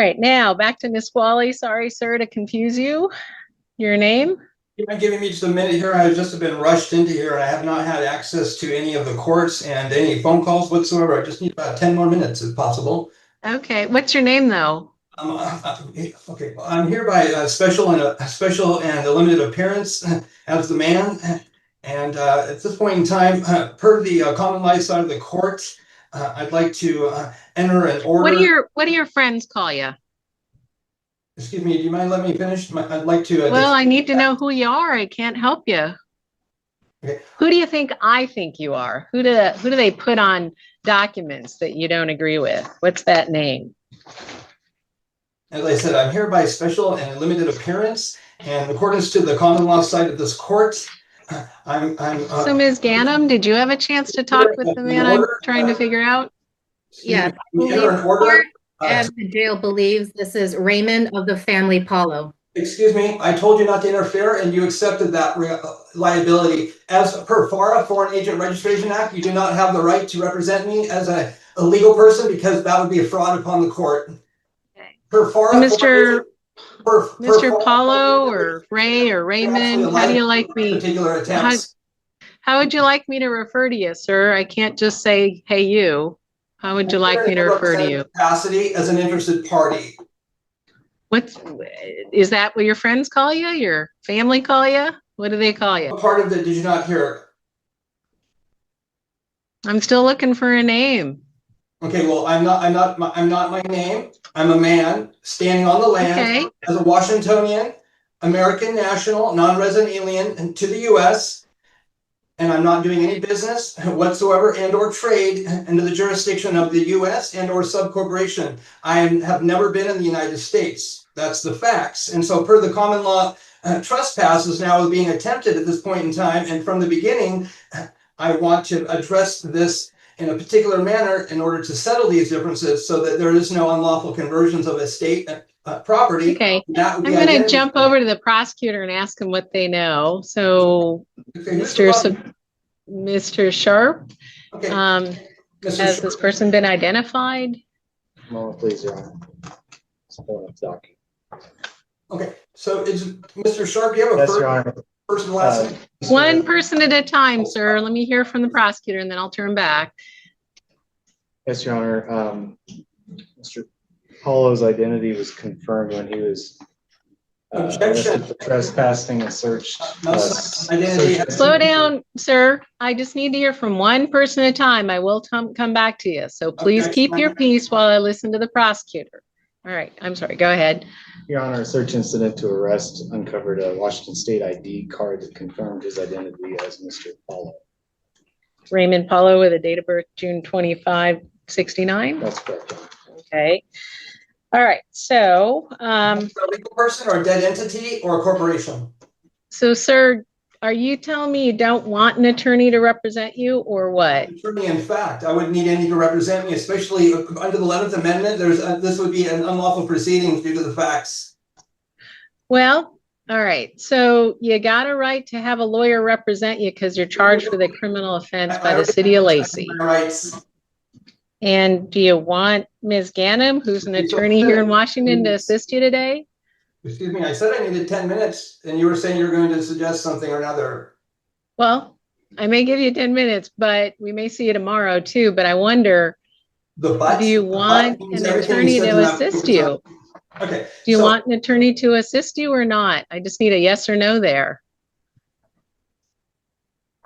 All right, now back to Miss Wally. Sorry, sir, to confuse you. Your name? You mind giving me just a minute here? I've just been rushed into here and I have not had access to any of the courts and any phone calls whatsoever. I just need about 10 more minutes if possible. Okay, what's your name though? Okay, I'm here by special and a limited appearance as the man. And at this point in time, per the common law side of the court, I'd like to enter an order. What do your friends call you? Excuse me, do you mind letting me finish? I'd like to. Well, I need to know who you are. I can't help you. Okay. Who do you think I think you are? Who do they put on documents that you don't agree with? What's that name? As I said, I'm here by special and limited appearance, and in accordance to the common law side of this court, So, Ms. Gannam, did you have a chance to talk with the man I'm trying to figure out? Yes, and the jail believes this is Raymond of the family Paulo. Excuse me, I told you not to interfere and you accepted that liability. As per FARA, Foreign Agent Registration Act, you do not have the right to represent me as a legal person because that would be a fraud upon the court. Okay. Per FARA, Mr. Paulo or Ray or Raymond, how do you like me? Particular attempts. How would you like me to refer to you, sir? I can't just say, hey, you. How would you like me to refer to you? Capacity as an interested party. Is that what your friends call you? Your family call you? What do they call you? What part of it did you not hear? I'm still looking for a name. Okay, well, I'm not my name. I'm a man standing on the land as a Washingtonian, American national, non-resident alien to the U.S., and I'm not doing any business whatsoever and or trade under the jurisdiction of the U.S. and or subcorporation. I have never been in the United States. That's the facts. And so per the common law, trespass is now being attempted at this point in time. And from the beginning, I want to address this in a particular manner in order to settle these differences so that there is no unlawful conversions of estate property. Okay, I'm going to jump over to the prosecutor and ask them what they know. So, okay, Mr. Sharp, okay. Has this person been identified? No, please, Your Honor. Okay, so is Mr. Sharp, do you have a person last name? One person at a time, sir. Let me hear from the prosecutor and then I'll turn back. Yes, Your Honor. Mr. Paulo's identity was confirmed when he was arrested for trespassing and searched. Slow down, sir. I just need to hear from one person at a time. I will come back to you. So please keep your peace while I listen to the prosecutor. All right. I'm sorry. Go ahead. Your Honor, a search incident to arrest uncovered a Washington State ID card that confirmed his identity as Mr. Paulo. Raymond Paulo with a date of birth June 25, 69? That's correct. Okay. All right. So, a legal person or a dead entity or a corporation? So, sir, are you telling me you don't want an attorney to represent you or what? Attorney, in fact, I wouldn't need any to represent me, especially under the 11th Amendment. This would be an unlawful proceeding due to the facts. Well, all right. So you got a right to have a lawyer represent you because you're charged with a criminal offense by the city of Lacey. Rights. And do you want Ms. Gannam, who's an attorney here in Washington, to assist you today? Excuse me, I said I needed 10 minutes and you were saying you're going to suggest something or another. Well, I may give you 10 minutes, but we may see you tomorrow too. But I wonder, do you want an attorney to assist you? Okay. Do you want an attorney to assist you or not? I just need a yes or no there.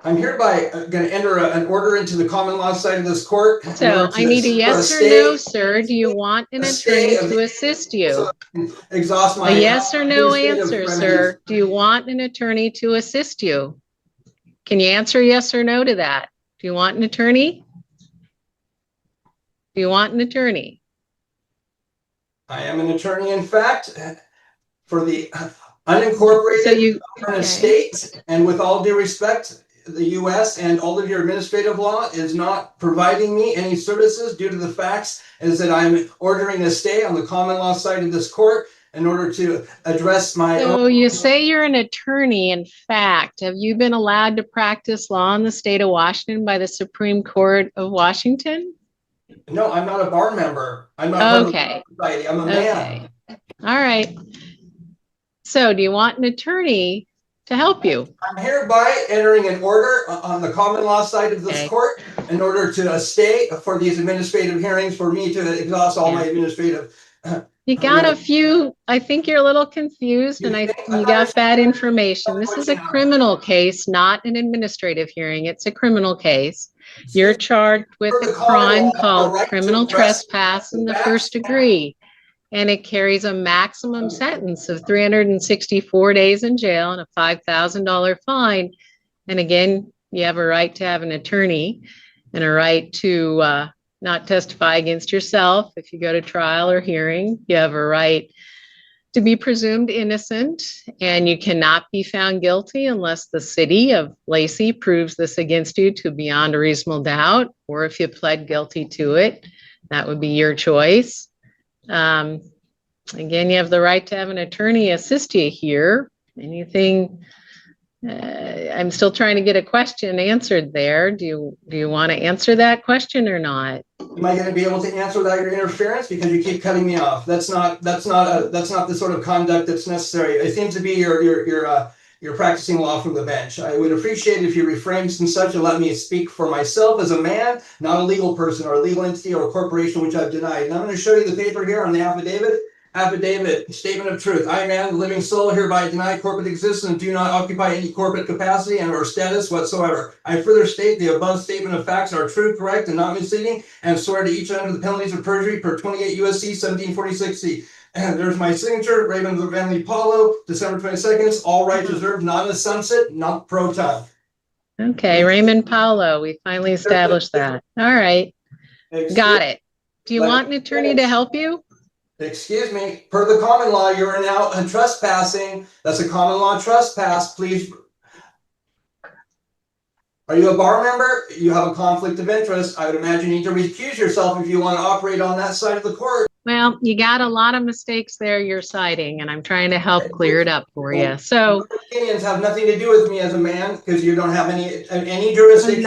I'm hereby going to enter an order into the common law side of this court. So I need a yes or no, sir. Do you want an attorney to assist you? Exhaust my a yes or no answer, sir. Do you want an attorney to assist you? Can you answer yes or no to that? Do you want an attorney? Do you want an attorney? I am an attorney, in fact, for the unincorporated state, and with all due respect, the U.S. and all of your administrative law is not providing me any services due to the facts is that I'm ordering a stay on the common law side of this court in order to address my So you say you're an attorney. In fact, have you been allowed to practice law in the state of Washington by the Supreme Court of Washington? No, I'm not a bar member. I'm not part of Okay. the society. I'm a man. Okay. All right. So do you want an attorney to help you? I'm hereby entering an order on the common law side of this court in order to stay for these administrative hearings for me to exhaust all my administrative. You got a few, I think you're a little confused and you got bad information. This is a criminal case, not an administrative hearing. It's a criminal case. You're charged with a crime called criminal trespass in the first degree. And it carries a maximum sentence of 364 days in jail and a $5,000 fine. And again, you have a right to have an attorney and a right to not testify against yourself if you go to trial or hearing. You have a right to be presumed innocent, and you cannot be found guilty unless the city of Lacey proves this against you to beyond a reasonable doubt, or if you pled guilty to it, that would be your choice. Again, you have the right to have an attorney assist you here. Anything, I'm still trying to get a question answered there. Do you want to answer that question or not? Am I going to be able to answer without your interference? Because you keep cutting me off. That's not the sort of conduct that's necessary. It seems to be you're practicing law from the bench. I would appreciate it if you refrain from such and let me speak for myself as a man, not a legal person or a legal entity or a corporation, which I've denied. And I'm going to show you the paper here on the affidavit. Affidavit, statement of truth. I, man, the living soul, hereby deny corporate existence and do not occupy any corporate capacity and or status whatsoever. I further state the above statement of facts are true, correct, and not misleading, and swear to each under the penalties of perjury per 28 U.S.C. 1746C. And there's my signature, Raymond Van Paulo, December 22nd. All rights reserved, not a sunset, not pro time. Okay, Raymond Paulo, we finally established that. All right, got it. Do you want an attorney to help you? Excuse me, per the common law, you are now trespassing. That's a common law trespass. Please. Are you a bar member? You have a conflict of interest. I would imagine you need to recuse yourself if you want to operate on that side of the court. Well, you got a lot of mistakes there you're citing, and I'm trying to help clear it up for you. So your opinions have nothing to do with me as a man because you don't have any jurisdiction.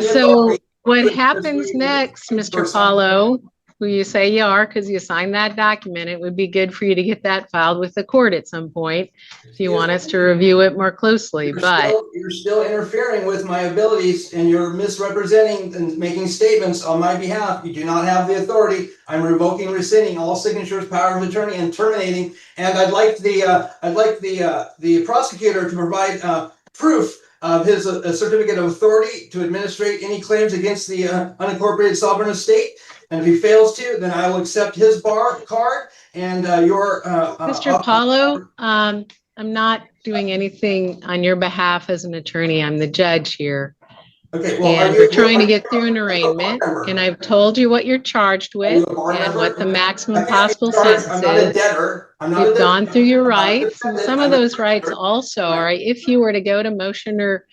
So what happens next, Mr. Paulo, who you say you are because you signed that document, it would be good for you to get that filed with the court at some point if you want us to review it more closely. You're still interfering with my abilities and you're misrepresenting and making statements on my behalf. You do not have the authority. I'm revoking, rescinding all signatures, power of attorney, and terminating. And I'd like the prosecutor to provide proof of his certificate of authority to administrate any claims against the unincorporated sovereign estate. And if he fails to, then I will accept his bar card and your. Mr. Paulo, I'm not doing anything on your behalf as an attorney. I'm the judge here. Okay, well, and we're trying to get through an arraignment, and I've told you what you're charged with and what the maximum possible sentence I'm not a debtor. You've gone through your rights, and some of those rights also are, if you were to go to motion or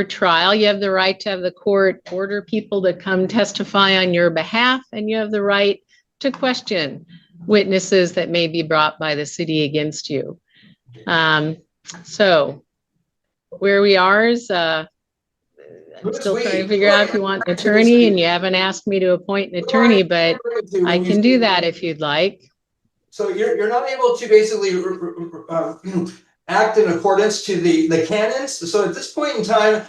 trial, you have the right to have the court order people to come testify on your behalf, and you have the right to question witnesses that may be brought by the city against you. So where we are is I'm still trying to figure out if you want an attorney, and you haven't asked me to appoint an attorney, but I can do that if you'd like. So you're not able to basically act in accordance to the canons. So at this point in time,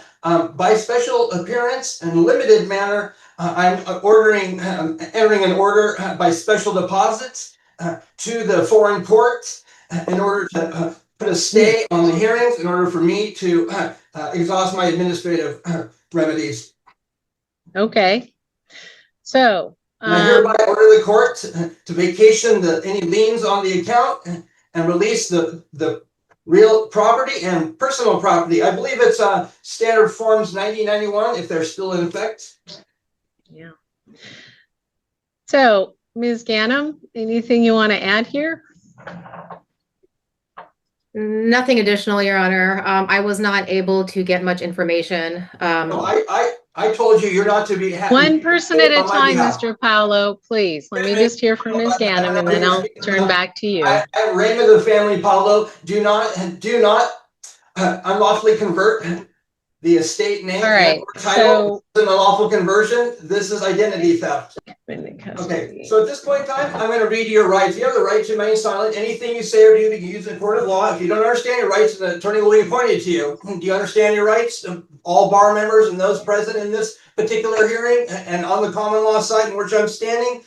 by special appearance and limited manner, I'm entering an order by special deposits to the foreign court in order to put a stay on the hearings in order for me to exhaust my administrative remedies. Okay. So I hereby order the court to vacation any liens on the account and release the real property and personal property. I believe it's standard forms 1991 if they're still in effect. Yeah. So Ms. Ganem, anything you want to add here? Nothing additional, Your Honor. I was not able to get much information. No, I told you you're not to be one person at a time, Mr. Paolo, please. Let me just hear from Ms. Ganem, and then I'll turn back to you. I'm Raymond of the family Paolo. Do not unlawfully convert the estate name, All right, and title, an unlawful conversion. This is identity theft. Okay, so at this point in time, I'm going to read your rights. You have the right to remain silent. Anything you say or do that you use in court of law. If you don't understand your rights, the attorney will be appointed to you. Do you understand your rights? All bar members and those present in this particular hearing and on the common law side in which I'm standing.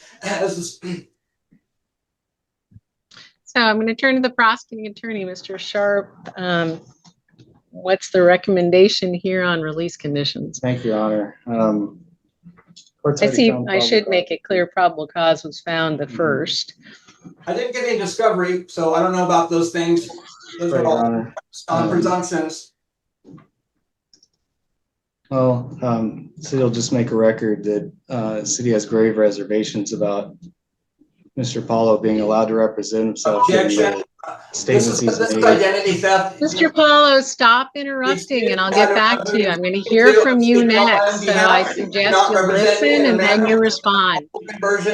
So I'm going to turn to the prosecuting attorney, Mr. Sharp. What's the recommendation here on release conditions? Thank you, Your Honor. I see. I should make it clear probable cause was found the first. I didn't get any discovery, so I don't know about those things. Those are all on presumptions. Well, city will just make a record that city has grave reservations about Mr. Paulo being allowed to represent himself. Objection. This is identity theft. Mr. Paulo, stop interrupting and I'll get back to you. I'm going to hear from you next. So I suggest you listen and then you respond.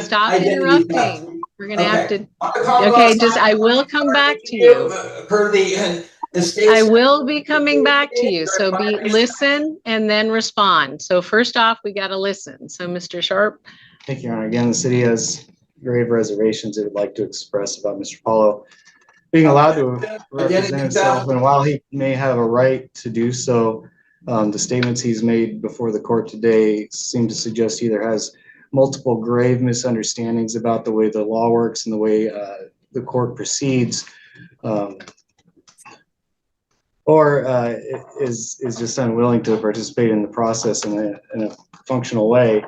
Stop interrupting. We're going to have to. Okay, just I will come back to you. I will be coming back to you. So listen and then respond. So first off, we got to listen. So Mr. Sharp. Thank you, Your Honor. Again, the city has grave reservations it would like to express about Mr. Paulo being allowed to represent himself, and while he may have a right to do so, the statements he's made before the court today seem to suggest he either has multiple grave misunderstandings about the way the law works and the way the court proceeds, or is just unwilling to participate in the process in a functional way.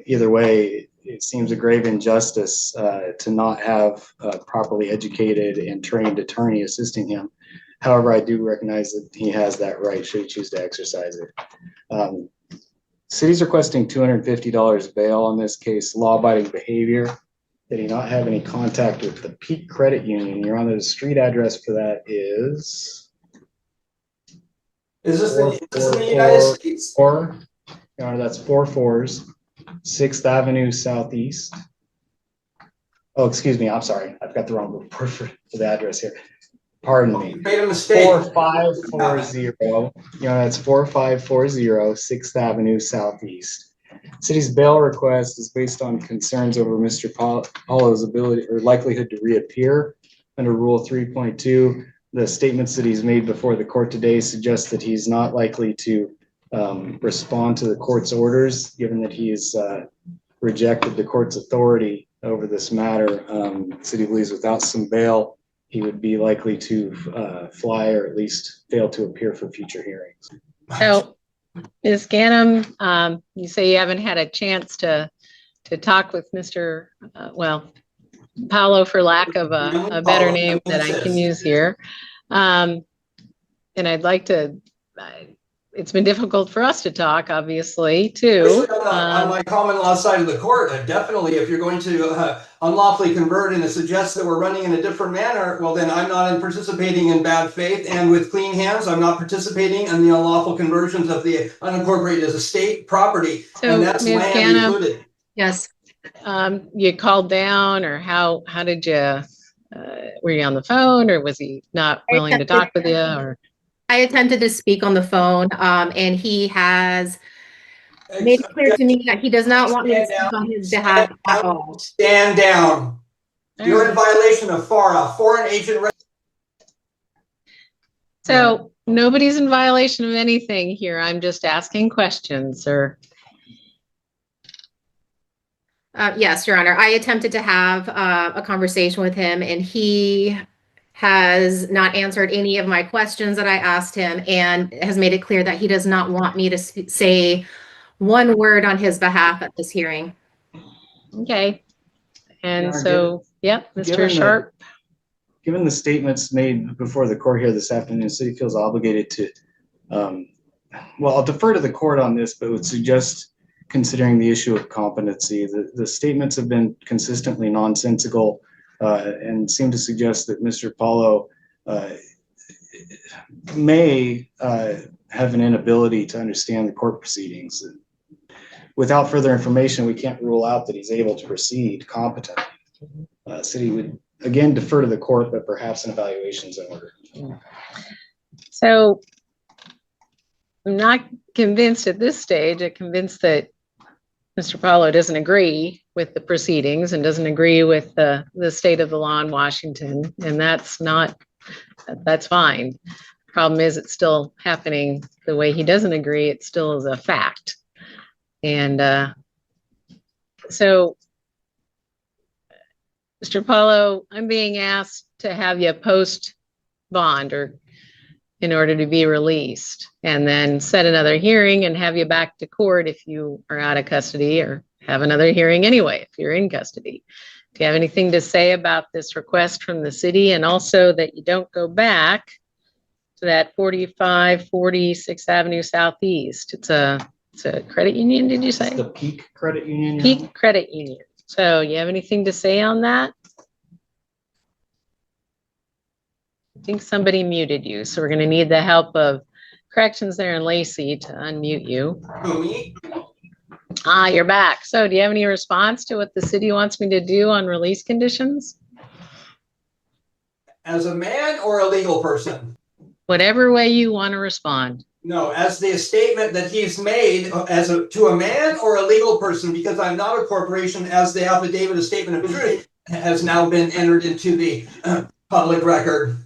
Either way, it seems a grave injustice to not have a properly educated and trained attorney assisting him. However, I do recognize that he has that right should he choose to exercise it. City's requesting $250 bail on this case, law-abiding behavior. Did he not have any contact with the Peak Credit Union? Your Honor, the street address for that is this in the United States? Your Honor, that's 4-4s. 6th Avenue Southeast. Oh, excuse me. I'm sorry. I've got the wrong report for the address here. Pardon me. You made a mistake. 4540. That's 4540 6th Avenue Southeast. City's bail request is based on concerns over Mr. Paulo's ability or likelihood to reappear under Rule 3.2. The statements that he's made before the court today suggest that he's not likely to respond to the court's orders, given that he has rejected the court's authority over this matter. City believes without some bail, he would be likely to fly or at least fail to appear for future hearings. So, Ms. Ganem, you say you haven't had a chance to talk with Mr. Paulo, for lack of a better name that I can use here. And I'd like to. It's been difficult for us to talk, obviously, too. On my common law side of the court, definitely, if you're going to unlawfully convert and it suggests that we're running in a different manner, well, then I'm not participating in bad faith and with clean hands. I'm not participating in the unlawful conversions of the unincorporated as a state property, so, and that's Ms. land Ganem, included. Yes. You called down, or how did you? Were you on the phone, or was he not willing to talk with you, or? I attempted to speak on the phone, and he has made it clear to me that he does not want me to speak on his behalf at all. Stand down. You're in violation of FARA, Foreign Agent. So nobody's in violation of anything here. I'm just asking questions, sir. Yes, Your Honor. I attempted to have a conversation with him, and he has not answered any of my questions that I asked him and has made it clear that he does not want me to say one word on his behalf at this hearing. Okay. And so, yep, Mr. Sharp. Given the statements made before the court here this afternoon, the city feels obligated to, well, I'll defer to the court on this, but would suggest considering the issue of competency. The statements have been consistently nonsensical and seem to suggest that Mr. Paulo may have an inability to understand the court proceedings. Without further information, we can't rule out that he's able to proceed competently. City would, again, defer to the court, but perhaps an evaluation is in order. So I'm not convinced at this stage. I'm convinced that Mr. Paulo doesn't agree with the proceedings and doesn't agree with the state of the law in Washington, and that's fine. Problem is, it's still happening the way he doesn't agree. It still is a fact. And so, Mr. Paulo, I'm being asked to have you post bond or in order to be released, and then set another hearing and have you back to court if you are out of custody, or have another hearing anyway if you're in custody. Do you have anything to say about this request from the city, and also that you don't go back to that 4540 6th Avenue Southeast? It's a credit union, did you say? It's the Peak Credit Union. Peak Credit Union. So you have anything to say on that? I think somebody muted you, so we're going to need the help of corrections there in Lacey to unmute you. Me? Ah, you're back. So do you have any response to what the city wants me to do on release conditions? As a man or a legal person? Whatever way you want to respond. No, as the statement that he's made to a man or a legal person, because I'm not a corporation, as the affidavit of statement of truth has now been entered into the public record.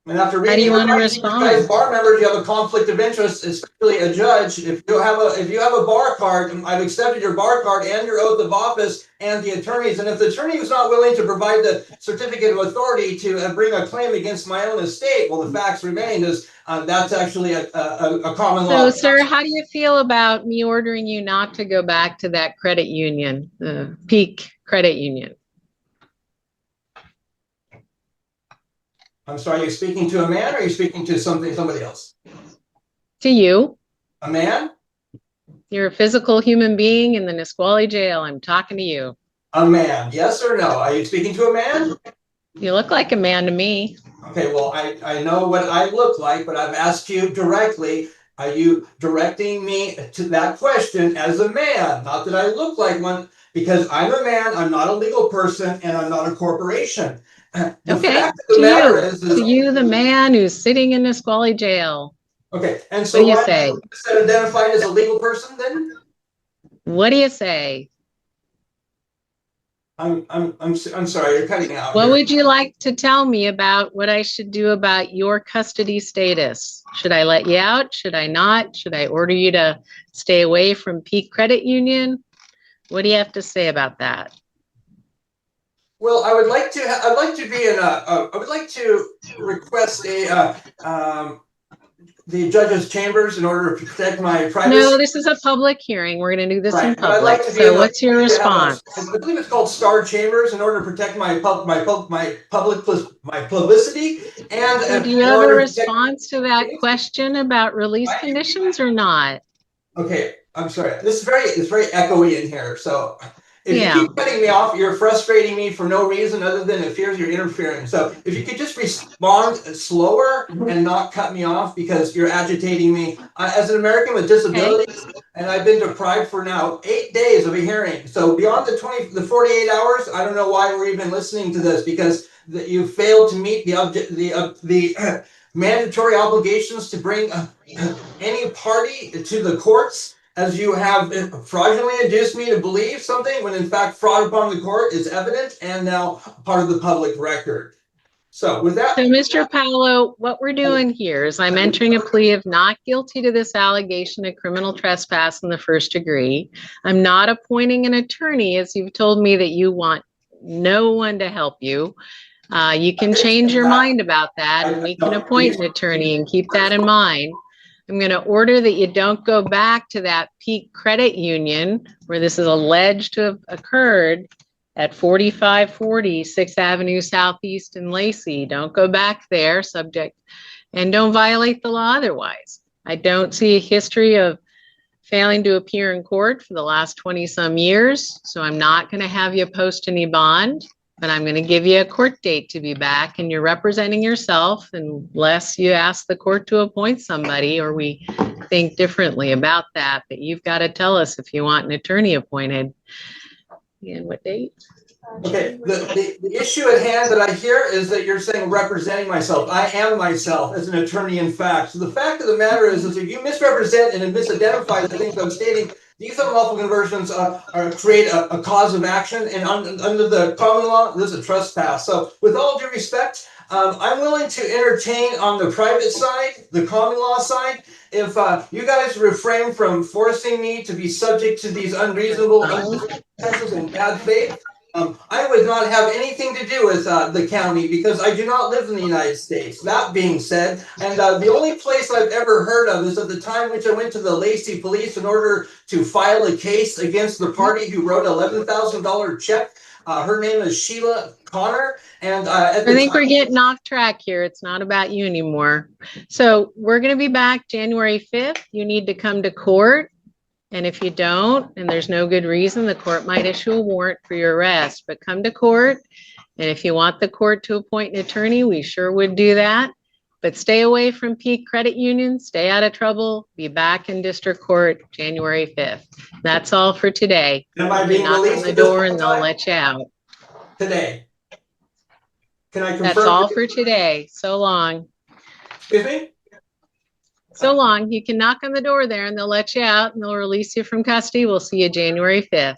And after reading, how do you want to respond? Guys, bar members, you have a conflict of interest, especially a judge. If you have a bar card, I've accepted your bar card and your oath of office and the attorneys. And if the attorney is not willing to provide the certificate of authority to bring a claim against my own estate, well, the facts remain is that's actually a common law. So, sir, how do you feel about me ordering you not to go back to that credit union, the Peak Credit Union? I'm sorry, you're speaking to a man, or are you speaking to somebody else? To you. A man? You're a physical human being in the Nisqually jail. I'm talking to you. A man, yes or no? Are you speaking to a man? You look like a man to me. Okay, well, I know what I look like, but I've asked you directly. Are you directing me to that question as a man? Not that I look like one, because I'm a man, I'm not a legal person, and I'm not a corporation. Okay, to you, the man who's sitting in Nisqually jail. Okay, and so what do you say? Is that identified as a legal person then? What do you say? I'm sorry, you're cutting out. What would you like to tell me about what I should do about your custody status? Should I let you out? Should I not? Should I order you to stay away from Peak Credit Union? What do you have to say about that? Well, I would like to request the judge's chambers in order to protect my privacy. No, this is a public hearing. We're going to do this in public. Like so what's your response? I believe it's called Star Chambers, in order to protect my publicity. And so do you have a response to that question about release conditions or not? Okay, I'm sorry. It's very echoey in here. So if you keep cutting me off, you're frustrating me for no reason other than it fears you're interfering. So if you could just respond slower and not cut me off, because you're agitating me. As an American with disabilities, and I've been deprived for now 8 days of a hearing. So beyond the 48 hours, I don't know why we're even listening to this, because you failed to meet the mandatory obligations to bring any party to the courts, as you have fraudulently induced me to believe something when in fact fraud upon the court is evident and now part of the public record. So with that. So Mr. Paulo, what we're doing here is I'm entering a plea of not guilty to this allegation of criminal trespass in the first degree. I'm not appointing an attorney, as you've told me that you want no one to help you. You can change your mind about that, and we can appoint an attorney, and keep that in mind. I'm going to order that you don't go back to that Peak Credit Union where this is alleged to have occurred at 4540 6th Avenue Southeast in Lacey. Don't go back there, and don't violate the law otherwise. I don't see a history of failing to appear in court for the last 20-some years, so I'm not going to have you post any bond. But I'm going to give you a court date to be back, and you're representing yourself unless you ask the court to appoint somebody or we think differently about that. But you've got to tell us if you want an attorney appointed. And what date? Okay, the issue at hand that I hear is that you're saying representing myself. I am myself as an attorney in fact. So the fact of the matter is if you misrepresent and misidentify the things I'm stating, these unlawful conversions create a cause of action, and under the common law, this is a trespass. So with all due respect, I'm willing to entertain on the private side, the common law side, if you guys refrain from forcing me to be subject to these unreasonable circumstances in bad faith. I would not have anything to do with the county because I do not live in the United States. That being said, and the only place I've ever heard of is at the time which I went to the Lacey police in order to file a case against the party who wrote $11,000 check. Her name is Sheila Connor. And I think we're getting off track here. It's not about you anymore. So we're going to be back January 5th. You need to come to court. And if you don't, and there's no good reason, the court might issue a warrant for your arrest, but come to court. And if you want the court to appoint an attorney, we sure would do that. But stay away from Peak Credit Union, stay out of trouble, be back in district court January 5th. That's all for today. Am I being knock released on the door and they'll let you out. Today. Can I confirm? That's all for today. So long. Excuse me? So long. You can knock on the door there and they'll let you out and they'll release you from custody. We'll see you January 5th.